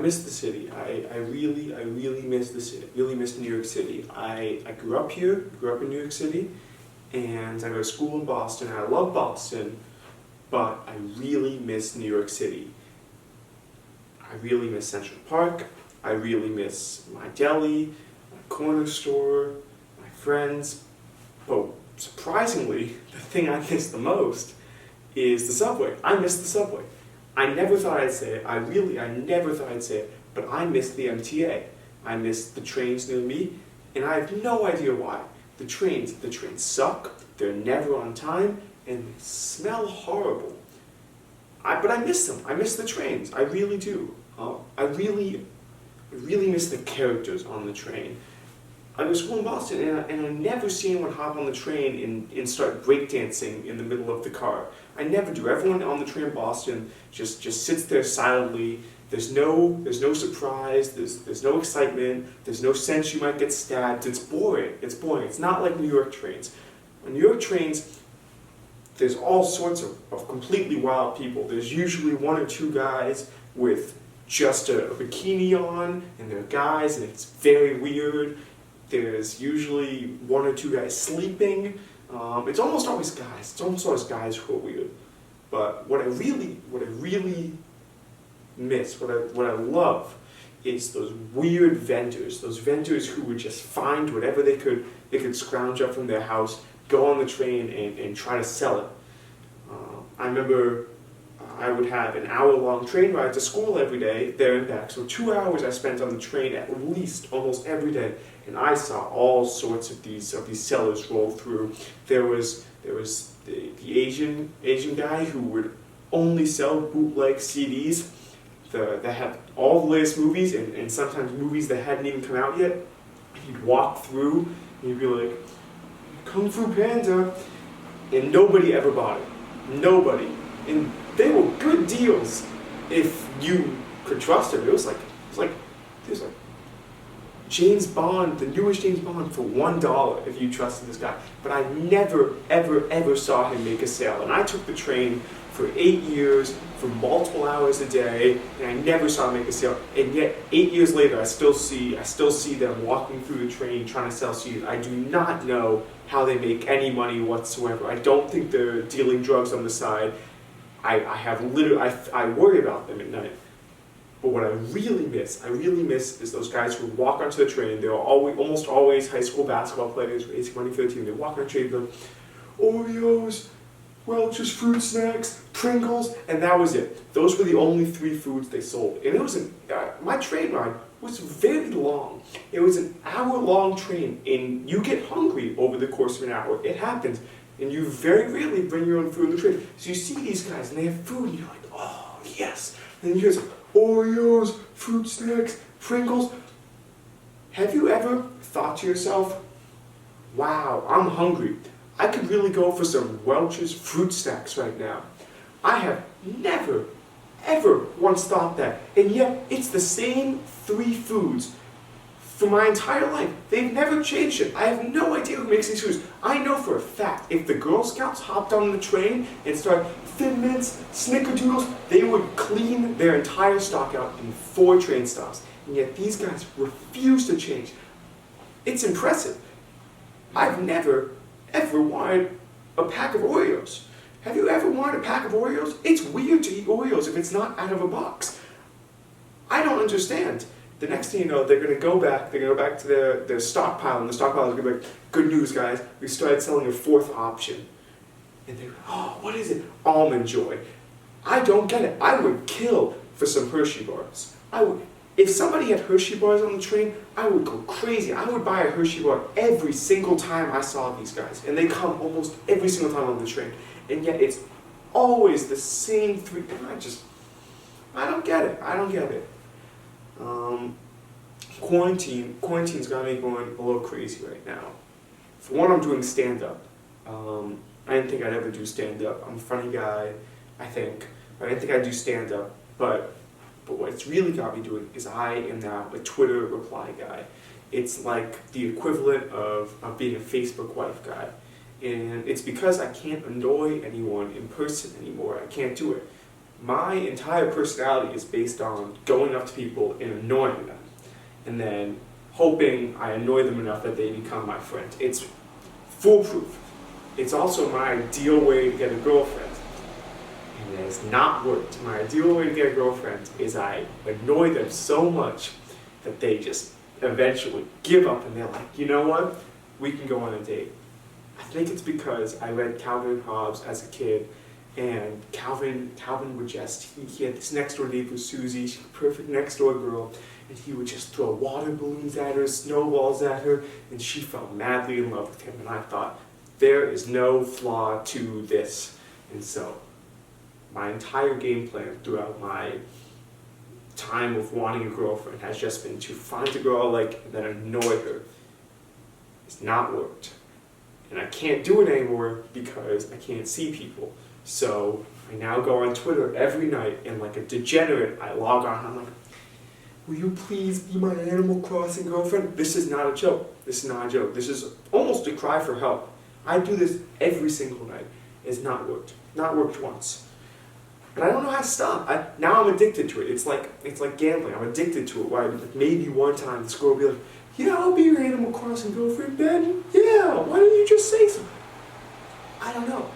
miss the city. I really miss the city. Really miss New York City. I grew up here, grew up in New York City, and I go to school in Boston. I love Boston, but I really miss New York City. I really miss Central Park. I really miss my deli, my corner store, my friends. But surprisingly, the thing I miss the most is the subway. I miss the subway. I never thought I'd say it. I never thought I'd say it, but I miss the MTA. I miss the trains near me, and I have no idea why. The trains suck, they're never on time, and they smell horrible. But I miss them. I miss the trains. I really do. I really miss the characters on the train. I go to school in Boston, and I never see anyone hop on the train and start breakdancing in the middle of the car. I never do. Everyone on the train in Boston just sits there silently. There's no surprise. There's no excitement. There's no sense you might get stabbed. It's boring. It's boring. It's not like New York trains. On New York trains, there's all sorts of completely wild people. There's usually one or two guys with just a bikini on, and they're guys, and it's very weird. There's usually one or two guys sleeping. It's almost always guys. It's almost always guys who are weird. But what I really miss, what I love, is those weird vendors. Those vendors who would just find whatever they could scrounge up from their house, go on the train and try to sell it. I remember I would have an hour-long train ride to school every day, there and back. So 2 hours I spent on the train at least almost every day, and I saw all sorts of these sellers roll through. There was the Asian guy who would only sell bootleg CDs that had all the latest movies, and sometimes movies that hadn't even come out yet. He'd walk through and he'd be like, "Kung Fu Panda," and nobody ever bought it. Nobody. And they were good deals if you could trust him. It was like James Bond, the newest James Bond, for $1 if you trusted this guy. But I never, ever saw him make a sale. And I took the train for 8 years, for multiple hours a day, and I never saw him make a sale. And yet, 8 years later, I still see them walking through the train trying to sell CDs. I do not know how they make any money whatsoever. I don't think they're dealing drugs on the side. I worry about them at night. But what I really miss is those guys who walk onto the train. They're almost always high school basketball players raising money for the team. They walk on the train, go, Oreos, Welch's fruit snacks, Pringles, and that was it. Those were the only 3 foods they sold. And it was my train ride was very long. It was an hour-long train, and you get hungry over the course of an hour. It happens. And you very rarely bring your own food on the train. So you see these guys, and they have food, and you're like, oh, yes. And then you hear Oreos, fruit snacks, Pringles. Have you ever thought to yourself, wow, I'm hungry. I could really go for some Welch's fruit snacks right now. I have never, ever once thought that. And yet, it's the same 3 foods for my entire life. They've never changed it. I have no idea who makes these foods. I know for a fact, if the Girl Scouts hopped on the train and started Thin Mints, Snickerdoodles, they would clean their entire stock out in 4 train stops. And yet these guys refuse to change. It's impressive. I've never, ever wanted a pack of Oreos. Have you ever wanted a pack of Oreos? It's weird to eat Oreos if it's not out of a box. I don't understand. The next thing you know, they're going to go back to their stockpile, and the stockpile is going to be like, good news, guys, we started selling a 4th option. And they're, oh, what is it? Almond Joy. I don't get it. I would kill for some Hershey bars. If somebody had Hershey bars on the train, I would go crazy. I would buy a Hershey bar every single time I saw these guys. And they come almost every single time on the train. And yet it's always the same 3. And I don't get it. Quarantine's got me going a little crazy right now. For one, I'm doing stand-up. I didn't think I'd ever do stand-up. I'm a funny guy, I think. I didn't think I'd do stand-up. But what it's really got me doing is I am now a Twitter reply guy. It's like the equivalent of being a Facebook wife guy. And it's because I can't annoy anyone in person anymore. I can't do it. my entire personality is based on going up to people and annoying them, and then hoping I annoy them enough that they become my friend. It's foolproof. It's also my ideal way to get a girlfriend. And it has not worked. My ideal way to get a girlfriend is I annoy them so much that they just eventually give up and they're like, you know what? We can go on a date. I think it's because I read Calvin and Hobbes as a kid, and Calvin would just, he had this next door neighbor, Susie, she's a perfect next door girl, and he would just throw water balloons at her, snowballs at her, and she fell madly in love with him. And I thought, there is no flaw to this. And so, my entire game plan throughout my time of wanting a girlfriend has just been to find a girl I like and then annoy her. It's not worked. And I can't do it anymore because I can't see people. So I now go on Twitter every night and like a degenerate, I log on and I'm like, will you please be my Animal Crossing girlfriend? This is not a joke. This is not a joke. This is almost a cry for help. I do this every single night. It's not worked. Not worked once. But I don't know how to stop. Now I'm addicted to it. It's like gambling. I'm addicted to it. Why? Like maybe one time this girl will be like, yeah, I'll be your Animal Crossing girlfriend, Ben. Yeah, why didn't you just say so? I don't know.